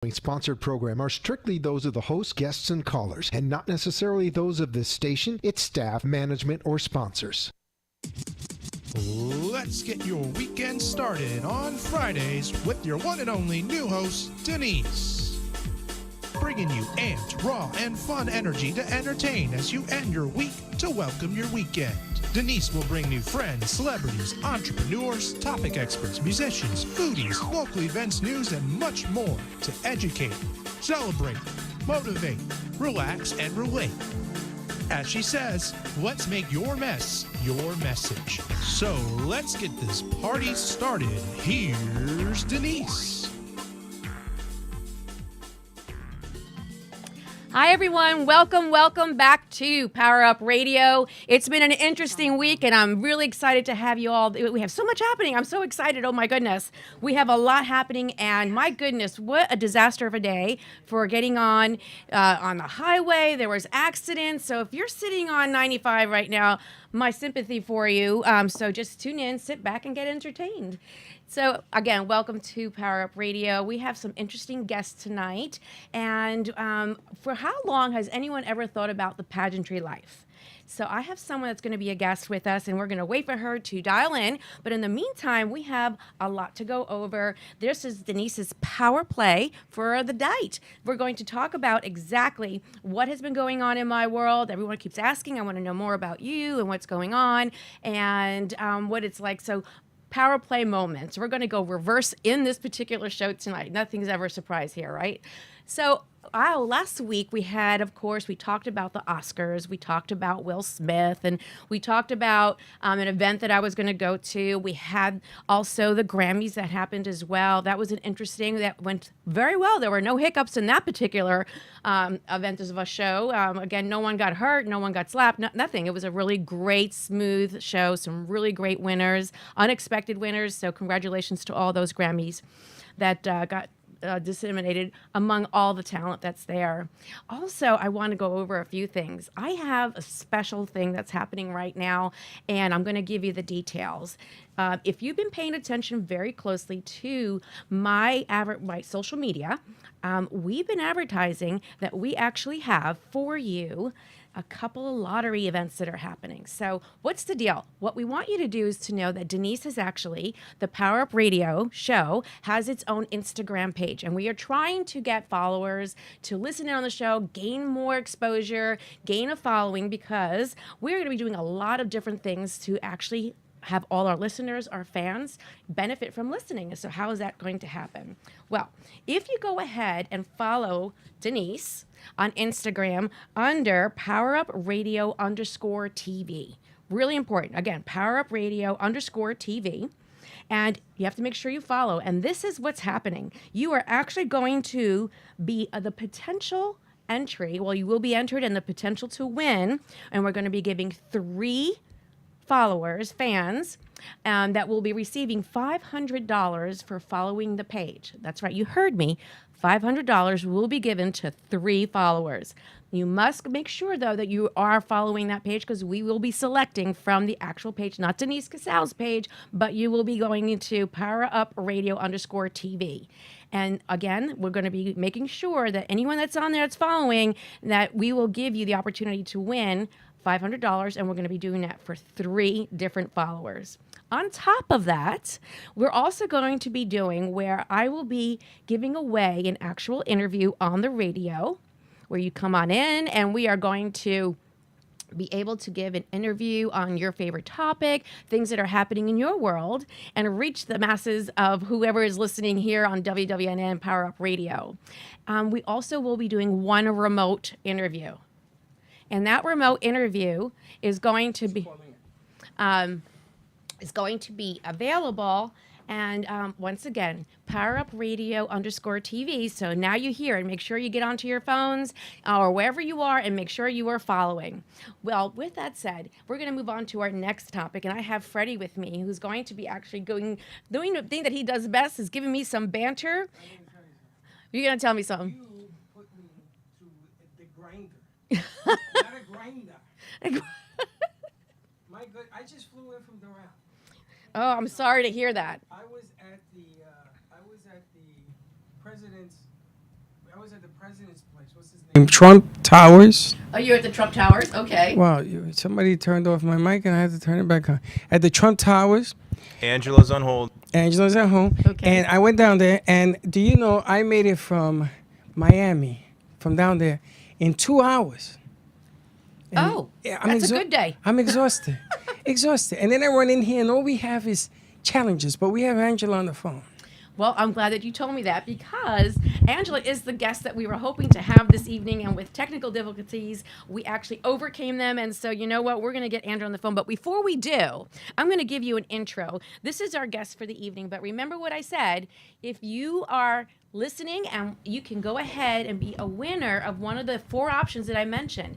Sponsored program are strictly those of the host, guests, and callers, and not necessarily those of this station, its staff, management, or sponsors. Let's get your weekend started on Fridays with your one and only new host, Denise. Bringing you amped, raw, and fun energy to entertain as you end your week to welcome your weekend. Denise will bring new friends, celebrities, entrepreneurs, topic experts, musicians, foodies, local events, news, and much more to educate, celebrate, motivate, relax, and relate. As she says, let's make your mess your message. So let's get this party started. Here's Denise. Hi, everyone. Welcome back to Power Up Radio. It's been an interesting week, and I'm really excited to have you all. We have so much happening. I'm so excited. Oh, my goodness. We have a lot happening, and my goodness, what a disaster of a day for getting on the highway. There was accidents. So if you're sitting on 95 right now, my sympathy for you. So just tune in, sit back, and get entertained. So, again, welcome to Power Up Radio. We have some interesting guests tonight. And for how long has anyone ever thought about the pageantry life? So I have someone that's going to be a guest with us, and we're going to wait for her to dial in. But in the meantime, we have a lot to go over. This is Denise's Power Play for the night. We're going to talk about exactly what has been going on in my world. Everyone keeps asking, I want to know more about you and what's going on and what it's like. So Power Play moments. We're going to go reverse in this particular show tonight. Nothing's ever a surprise here, right? So, last week we had, of course, we talked about the Oscars. We talked about Will Smith, and we talked about an event that I was going to go to. We had also the Grammys that happened as well. That was that went very well. There were no hiccups in that particular event of a show. Again, no one got hurt, no one got slapped, nothing. It was a really great, smooth show. Some really great winners, unexpected winners. So congratulations to all those Grammys that got disseminated among all the talent that's there. Also, I want to go over a few things. I have a special thing that's happening right now, and I'm going to give you the details. If you've been paying attention very closely to my social media, we've been advertising that we actually have for you a couple of lottery events that are happening. So what's the deal? What we want you to do is to know that Denise is actually, the Power Up Radio show has its own Instagram page. And we are trying to get followers to listen in on the show, gain more exposure, gain a following, because we're going to be doing a lot of different things to actually have all our listeners, our fans, benefit from listening. So how is that going to happen? Well, if you go ahead and follow Denise on Instagram under PowerUpRadio_TV. Really important. Again, PowerUpRadio_TV. And you have to make sure you follow. And this is what's happening. You are actually going to be the potential entry. Well, you will be entered in the potential to win. And we're going to be giving 3 followers, fans, that will be receiving $500 for following the page. That's right, you heard me. $500 will be given to 3 followers. You must make sure, though, that you are following that page, because we will be selecting from the actual page, not Denise Casal's page, but you will be going into PowerUpRadio_TV. And again, we're going to be making sure that anyone that's on there that's following, that we will give you the opportunity to win $500, and we're going to be doing that for 3 different followers. On top of that, we're also going to be doing where I will be giving away an actual interview on the radio, where you come on in and we are going to be able to give an interview on your favorite topic, things that are happening in your world, and reach the masses of whoever is listening here on WWNN Power Up Radio. We also will be doing one remote interview. And that remote interview is going to be available. And once again, PowerUpRadio_TV. So now you hear it. Make sure you get onto your phones or wherever you are and make sure you are following. Well, with that said, we're going to move on to our next topic. And I have Freddie with me, who's going to be actually doing the thing that he does best, is giving me some banter. You're going to tell me something. You put me to the grinder. Not a grinder. My good, I just flew in from Durham. Oh, I'm sorry to hear that. I was at the president's was at the president's place. What's his name? Trump Towers. Oh, you're at the Trump Towers? Okay. Wow, somebody turned off my mic and I had to turn it back on. At the Trump Towers. Angela's on hold. Angela's at home. Okay. And I went down there, and do you know I made it from Miami, from down there, in 2 hours. And Oh, that's a good day. I'm exhausted. Exhausted. And then I run in here, and all we have is challenges, but we have Angela on the phone. Well, I'm glad that you told me that because Angela is the guest that we were hoping to have this evening, and with technical difficulties, we actually overcame them. And so, you know what? We're going to get Angela on the phone. But before we do, I'm going to give you an intro. This is our guest for the evening. But remember what I said. If you are listening, and you can go ahead and be a winner of one of the 4 options that I mentioned.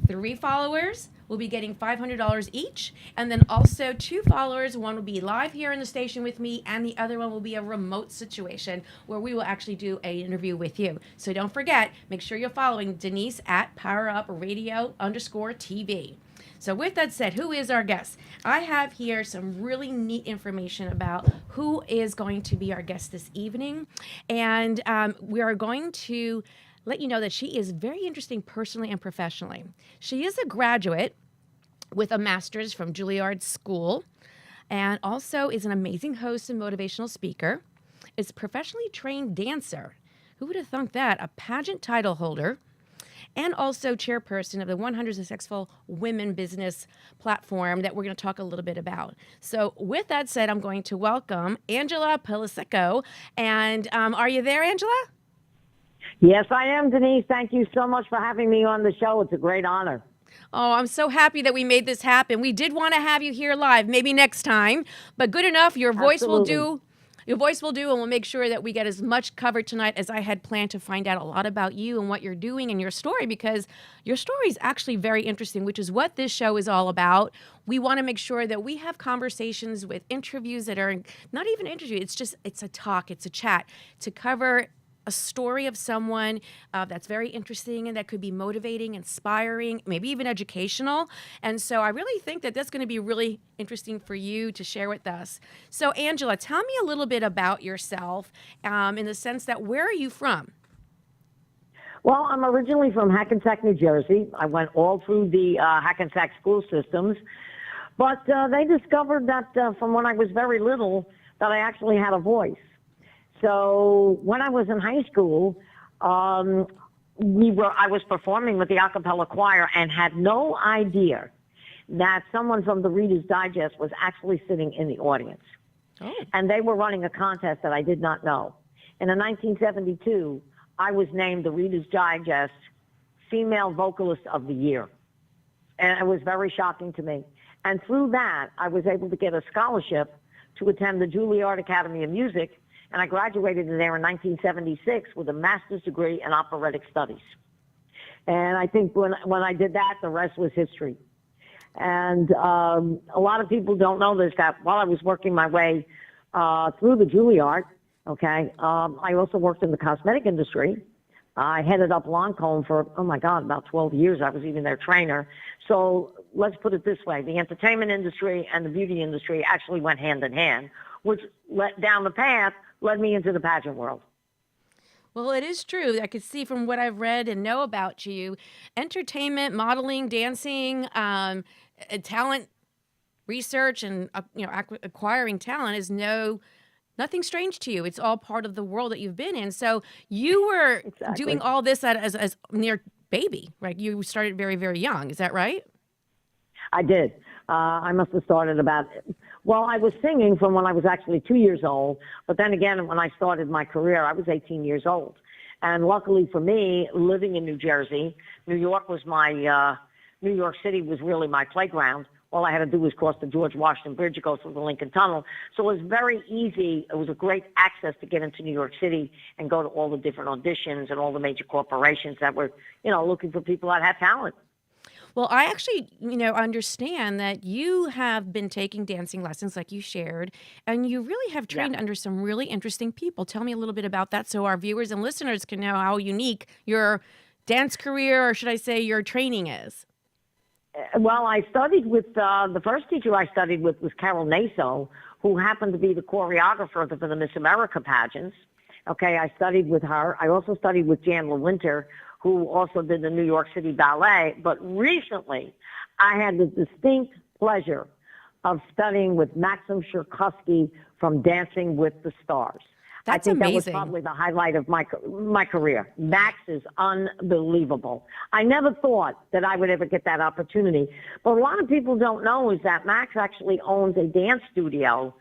3 followers will be getting $500 each, and then also 2 followers. One will be live here in the station with me, and the other one will be a remote situation where we will actually do an interview with you. So don't forget, make sure you're following Denise at PowerUpRadio_TV. So with that said, who is our guest? I have here some really neat information about who is going to be our guest this evening, and we are going to let you know that she is very interesting personally and professionally. She is a graduate with a master's from Juilliard School, and also is an amazing host and motivational speaker, is a professionally trained dancer. Who would have thunk that? A pageant title holder, and also chairperson of the 100 Successful Women Business platform that we're going to talk a little bit about. So with that said, I'm going to welcome Angela Pelisico. And are you there, Angela? Yes, I am, Denise. Thank you so much for having me on the show. It's a great honor. Oh, I'm so happy that we made this happen. We did want to have you here live, maybe next time, but good enough. Your voice will do. Your voice will do, and we'll make sure that we get as much covered tonight as I had planned to find out a lot about you and what you're doing and your story, because your story is actually very interesting, which is what this show is all about. We want to make sure that we have conversations with interviews that are not even interviews. It's a talk, it's a chat to cover a story of someone that's very interesting and that could be motivating, inspiring, maybe even educational. And so I really think that that's going to be really interesting for you to share with us. So Angela, tell me a little bit about yourself in the sense that where are you from? Well, I'm originally from Hackensack, New Jersey. I went all through the Hackensack school systems, but they discovered that from when I was very little that I actually had a voice. So when I was in high school, I was performing with the a cappella choir and had no idea that someone from the Reader's Digest was actually sitting in the audience. Oh. And they were running a contest that I did not know. And in 1972, I was named the Reader's Digest Female Vocalist of the Year. And it was very shocking to me. And through that, I was able to get a scholarship to attend the Juilliard Academy of Music. And I graduated in there in 1976 with a master's degree in operatic studies. And I think when I did that, the rest was history. And a lot of people don't know this, that while I was working my way through the Juilliard, I also worked in the cosmetic industry. I headed up Lancome for, about 12 years. I was even their trainer. So let's put it this way. The entertainment industry and the beauty industry actually went hand in hand, which led me into the pageant world. Well, it is true. I could see from what I've read and know about you, entertainment, modeling, dancing, talent research, and acquiring talent is nothing strange to you. It's all part of the world that you've been in. So you were doing all this as near baby, right? You started very, very young. Is that right? I did. I must have started I was singing from when I was actually 2 years old, but then again, when I started my career, I was 18 years old. And luckily for me, living in New Jersey, New York City was really my playground. All I had to do was cross the George Washington Bridge to go through the Lincoln Tunnel. So it was very easy. It was a great access to get into New York City and go to all the different auditions and all the major corporations that were, looking for people that had talent. Well, I actually, understand that you have been taking dancing lessons like you shared, and you really have trained under some really interesting people. Tell me a little bit about that so our viewers and listeners can know how unique your dance career, or should I say your training is. Well, I studied with, the first teacher I studied with was Carol Naso, who happened to be the choreographer for the Miss America pageants. Okay, I studied with her. I also studied with Jan LeWinter, who also did the New York City Ballet. But recently, I had the distinct pleasure of studying with Maxim Sherkusky from Dancing with the Stars. That's I think that was amazing. probably the highlight of my career. Max is unbelievable. I never thought that I would ever get that opportunity. But a lot of people don't know is that Max actually owns a dance studio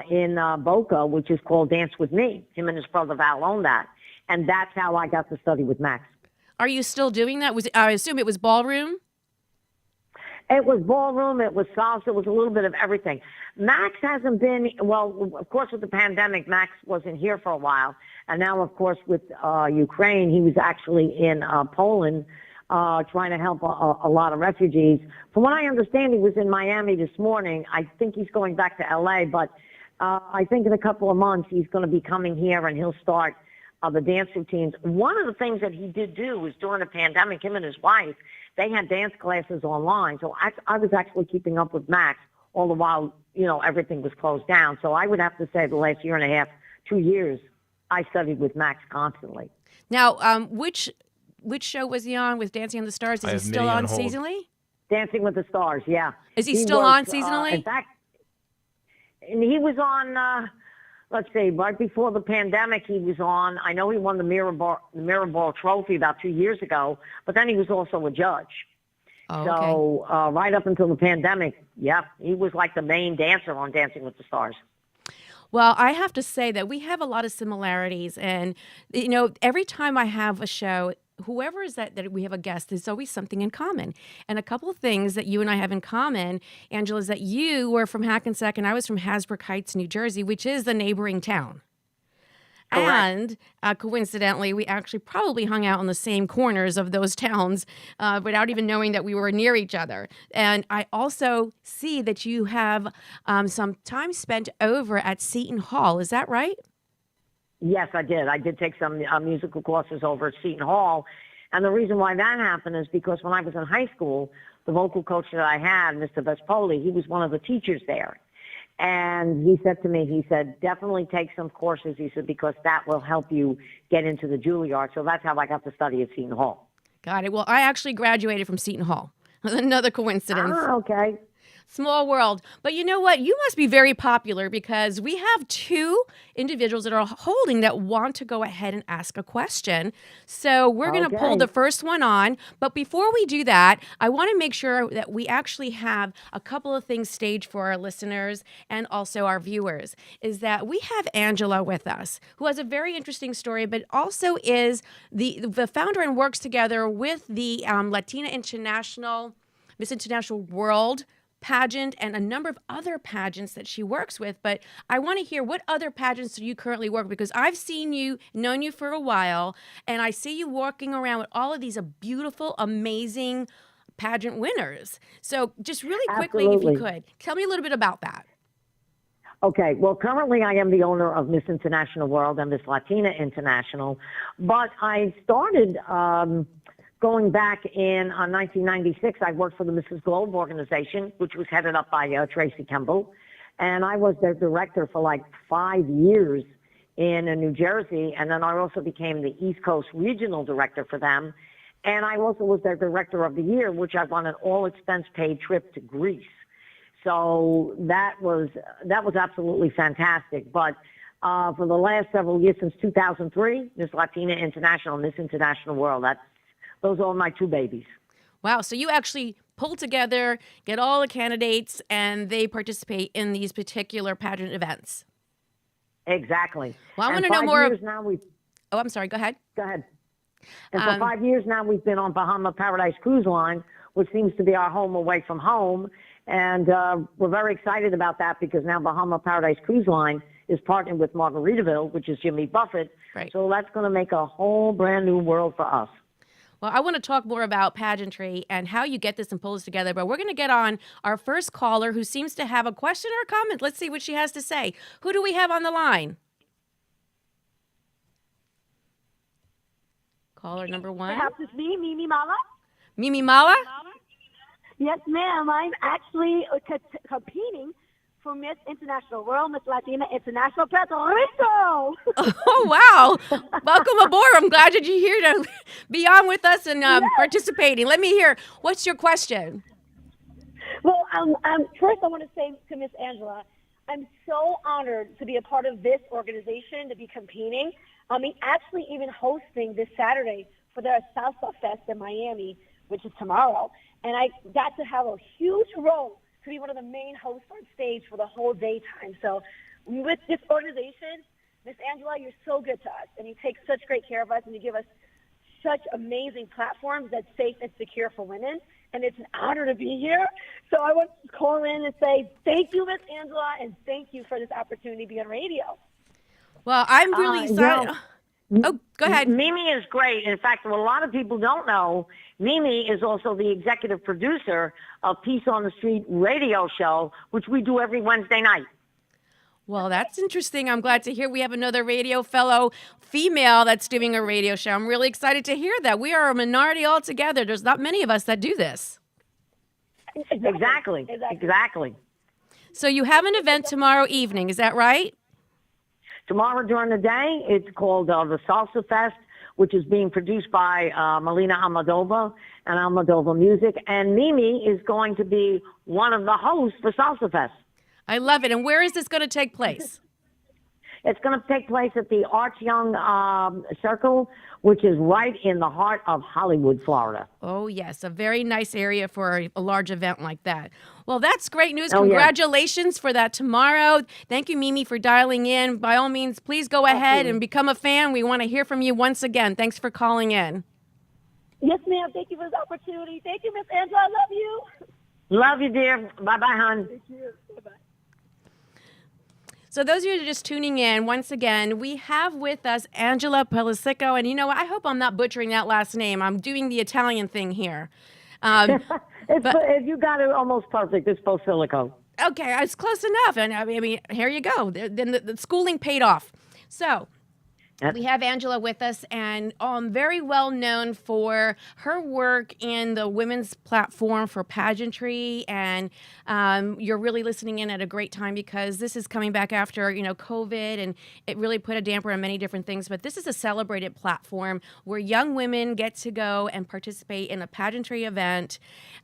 in Boca, which is called Dance with Me. Him and his brother Val own that. And that's how I got to study with Max. Are you still doing that? I assume it was ballroom? It was ballroom, it was salsa, it was a little bit of everything. Max hasn't been, well, of course with the pandemic, Max wasn't here for a while. And now, of course, with Ukraine, he was actually in Poland trying to help a lot of refugees. From what I understand, he was in Miami this morning. I think he's going back to L.A., but I think in a couple of months he's going to be coming here and he'll start the dance routines. One of the things that he did do was during the pandemic, him and his wife, they had dance classes online. So I was actually keeping up with Max all the while, everything was closed down. So I would have to say the last year and a half, 2 years, I studied with Max constantly. Now, which show was he on with Dancing on the Stars? Is he still on hold. seasonally? Dancing with the Stars, yeah. Is he still on seasonally? In fact, and he was on, let's see, right before the pandemic, he was on. I know he won the Mirror Ball Trophy about 2 years ago, but then he was also a judge. Oh, So right up until the pandemic, yeah, he was like the main dancer on Dancing with the Stars. Well, I have to say that we have a lot of similarities. And, every time I have a show, whoever is that we have a guest, there's always something in common. And a couple of things that you and I have in common, Angela, is that you were from Hackensack and I was from Hasbrook Heights, New Jersey, which is the neighboring town. Correct. And coincidentally, we actually probably hung out on the same corners of those towns without even knowing that we were near each other. And I also see that you have some time spent over at Seton Hall. Is that right? Yes, I did. I did take some musical courses over at Seton Hall. And the reason why that happened is because when I was in high school, the vocal coach that I had, Mr. Vespoli, he was one of the teachers there. And he said to me, he said, definitely take some courses. He said, because that will help you get into the Juilliard. So that's how I got to study at Seton Hall. Got it. Well, I actually graduated from Seton Hall. Another coincidence. Ah, okay. Small world. But you know what? You must be very popular because we have two individuals that are holding that want to go ahead and ask a question. So we're going to pull the first one on. But before we do that, I want to make sure that we actually have a couple of things staged for our listeners and also our viewers. Is that we have Angela with us, who has a very interesting story, but also is the founder and works together with the Latina International, Miss International World pageant and a number of other pageants that she works with. But I want to hear, what other pageants do you currently work with? Because I've seen you, known you for a while, and I see you walking around with all of these beautiful, amazing pageant winners. So just really quickly, Absolutely. if you could, tell me a little bit about that. Okay, well, currently I am the owner of Miss International World and Miss Latina International, but I started going back in 1996. I worked for the Mrs. Globe organization, which was headed up by Tracy Kemble, and I was their director for like 5 years in New Jersey, and then I also became the East Coast regional director for them, and I also was their director of the year, which I won an all-expense-paid trip to Greece. So that was absolutely fantastic. But for the last several years, since 2003, Miss Latina International, Miss International World, those are my two babies. Wow. So you actually pull together, get all the candidates, and they participate in these particular pageant events. Exactly. Well, I want to know more. Oh, I'm sorry. Go ahead. Go ahead. And for 5 years now, we've been on Bahama Paradise Cruise Line, which seems to be our home away from home. And we're very excited about that because now Bahama Paradise Cruise Line is partnered with Margaritaville, which is Jimmy Buffett. Right. So that's going to make a whole brand new world for us. Well, I want to talk more about pageantry and how you get this and pull this together, but we're going to get on our first caller who seems to have a question or a comment. Let's see what she has to say. Who do we have on the line? Caller number one. Perhaps it's me, Mimi Mala. Mimi Mala? Yes, ma'am. I'm actually competing for Miss International, World Miss Latina International Puerto Rico. Oh, wow. Welcome aboard. I'm glad that you're here to be on with us and participating. Let me hear, what's your question? Well, first I want to say to Miss Angela, I'm so honored to be a part of this organization, to be competing. I mean, actually even hosting this Saturday for their Salsa Fest in Miami, which is tomorrow. And I got to have a huge role to be one of the main hosts on stage for the whole daytime. So with this organization, Miss Angela, you're so good to us, and you take such great care of us, and you give us such amazing platforms that's safe and secure for women, and it's an honor to be here. So I want to call in and say thank you, Miss Angela, and thank you for this opportunity to be on radio. Well, I'm really excited. Oh, go ahead. Mimi is great. In fact, what a lot of people don't know, Mimi is also the executive producer of Peace on the Street radio show, which we do every Wednesday night. Well, that's interesting. I'm glad to hear we have another radio fellow female that's doing a radio show. I'm really excited to hear that. We are a minority altogether. There's not many of us that do this. Exactly. So you have an event tomorrow evening, is that right? Tomorrow during the day, it's called the Salsa Fest, which is being produced by Melina Almodova and Almodova Music. And Mimi is going to be one of the hosts for Salsa Fest. I love it. And where is this going to take place? It's going to take place at the Arch Young Circle, which is right in the heart of Hollywood, Florida. Oh, yes. A very nice area for a large event like that. Well, that's great news. Oh, Congratulations for that tomorrow. Thank you, Mimi, for dialing in. By all means, please go ahead and become a fan. We want to hear from you once again. Thanks for calling in. Yes, ma'am. Thank you for this opportunity. Thank you, Miss Angela. I love you. Love you, dear. Bye-bye, hon. Thank you. Bye-bye. So those of you who are just tuning in, once again, we have with us Angela Pelisico. And you know what? I hope I'm not butchering that last name. I'm doing the Italian thing here. If you got it almost perfect, it's Posilico. Okay, it's close enough. And I mean, here you go. Then the schooling paid off. So we have Angela with us, and very well known for her work in the women's platform for pageantry. And you're really listening in at a great time because this is coming back after, COVID, and it really put a damper on many different things. But this is a celebrated platform where young women get to go and participate in a pageantry event.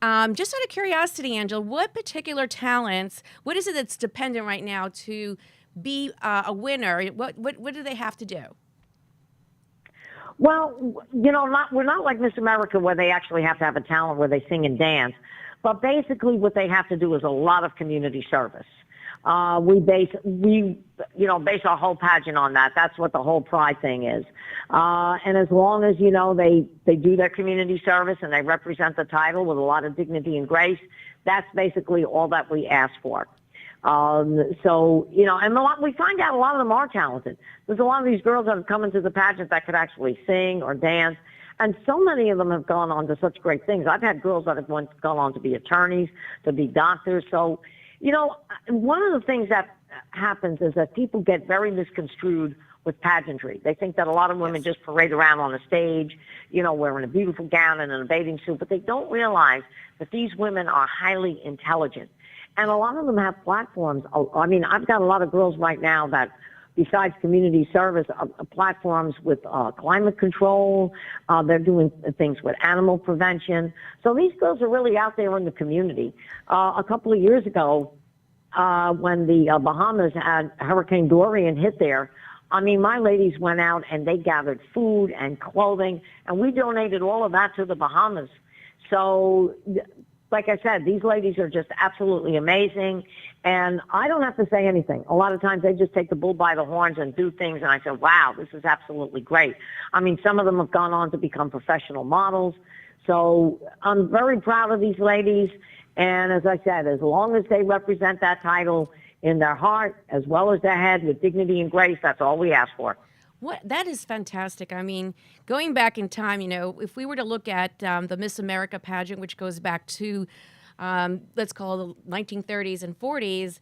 Just out of curiosity, Angela, what particular talents, what is it that's dependent right now to be a winner? What do they have to do? Well, we're not like Miss America where they actually have to have a talent where they sing and dance. But basically what they have to do is a lot of community service. We base our whole pageant on that. That's what the whole pride thing is. And as long as, they do their community service and they represent the title with a lot of dignity and grace, that's basically all that we ask for. And we find out a lot of them are talented. There's a lot of these girls that have come into the pageant that could actually sing or dance. And so many of them have gone on to such great things. I've had girls that have gone on to be attorneys, to be doctors. So, one of the things that happens is that people get very misconstrued with pageantry. They think that a lot of women just parade around on a stage, wearing a beautiful gown and in a bathing suit, but they don't realize that these women are highly intelligent. And a lot of them have platforms. I mean, I've got a lot of girls right now that, besides community service, platforms with climate control. They're doing things with animal prevention. So these girls are really out there in the community. A couple of years ago, when the Bahamas had Hurricane Dorian hit there, I mean, my ladies went out and they gathered food and clothing, and we donated all of that to the Bahamas. So, like I said, these ladies are just absolutely amazing, and I don't have to say anything. A lot of times they just take the bull by the horns and do things, and I said, wow, this is absolutely great. I mean, some of them have gone on to become professional models, so I'm very proud of these ladies, and as I said, as long as they represent that title in their heart as well as their head with dignity and grace, that's all we ask for. That is fantastic. I mean, going back in time, if we were to look at the Miss America pageant, which goes back to let's call it the 1930s and 40s,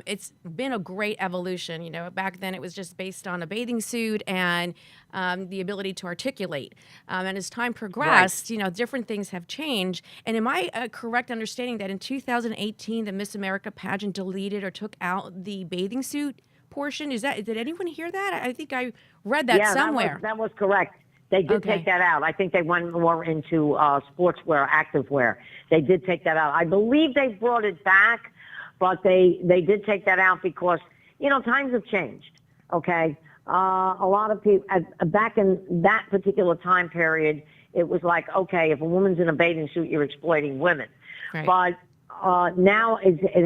it's been a great evolution. You know, back then it was just based on a bathing suit and the ability to articulate. And as time progressed, you know, different things have changed. And am I correct understanding that in 2018, the Miss America pageant deleted or took out the bathing suit portion? Did anyone hear that? I think I read that somewhere. That was correct. They did take that out. I think they went more into sportswear, activewear. They did take that out. I believe they brought it back, but they did take that out because, you know, times have changed, okay? A lot of people, back in that particular time period, it was like, okay, if a woman's in a bathing suit, you're exploiting women. Right. But now it